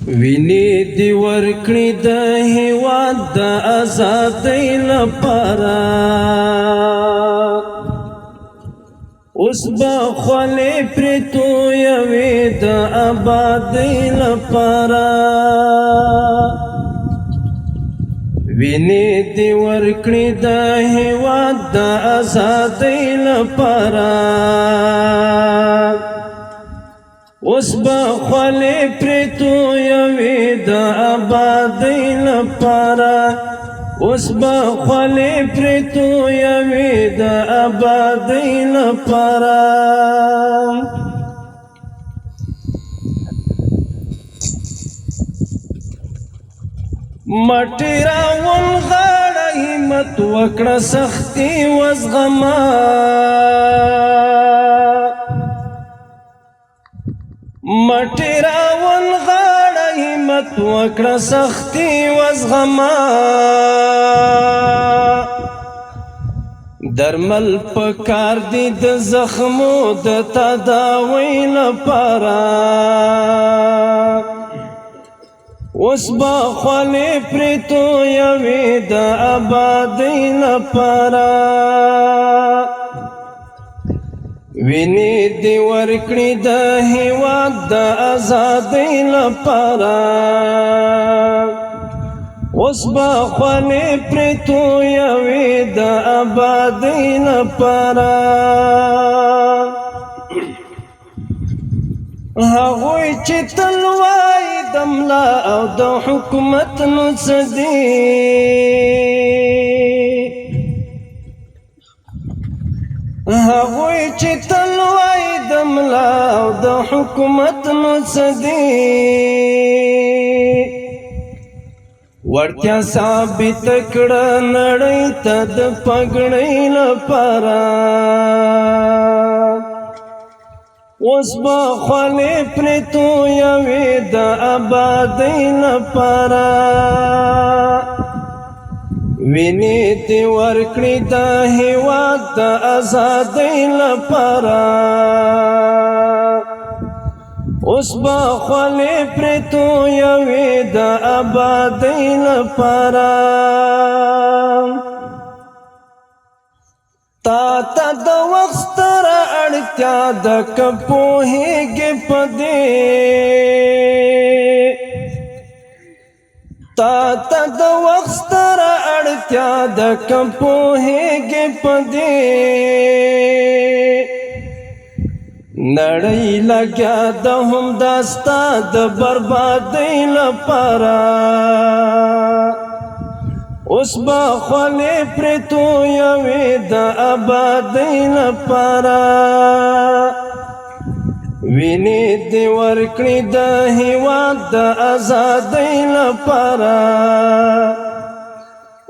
ویني دی ورکړي د هیواد د آزادۍ لپاره اوس به خولې پرې تویوي د آبادۍ لپاره ویني دی ورکړي د هیواد د آزادۍ لپاره اوس به خولې پرې تویوي د آبادۍ لپاره اوس به خولې پرې تویوي د آبادۍ لپاره مټې راونغاړه همت وکړه سختي وزغمه مټې راونغاړه همت وکړه سختي وزغمه درمل پکار دي د زخمو د تداوی لپاره اوس به خولې پرې تویوي د آبادۍ لپاره ویني دی ورکړي د هیواد د آزادۍ لپاره اوس به خولې پرې تویوي د آبادۍ لپاره هغوی چې تل وایي د ملا او د حکومت نو څه دي هغوی چې تل وایي د ملا او د حکومت نو څه دي وړتیا ثابت کړه نړۍ ته د پګړۍ لپاره اوس به خولې پرې تویوي د آبادۍ لپاره ویني دی ورکړي د هیواد د آزادۍ لپاره اوس به خولې پرې تویوي د آبادۍ لپاره تا ته د وخت ستره اړتیا ده که پوهېږې په دې تا ته د وخت ستره اړتیا ده که پوهېږې په دې نړۍ لګیا ده همدا ستا د بربادۍ لپاره اوس به خولې پرې تویوي د آبادۍ لپاره ویني دی ورکړي د هیواد د آزادۍ لپاره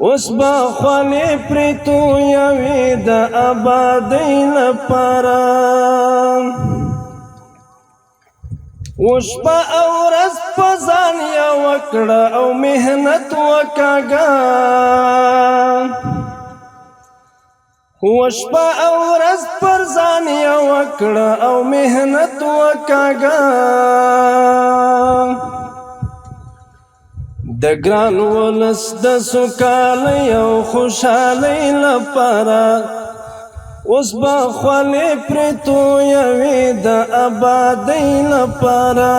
اوس به خولې پرې تویوي د آبادۍ لپاره وشپه او ورځ په ځان یوه کړه او محنت وکاږه وشپه او ورځ پر ځان یوه کړه او محنت وکاږه د ګران ولس د سوکالۍ او خوشحالۍ لپاره اوس به خولې پرې تویوي د آبادۍ لپاره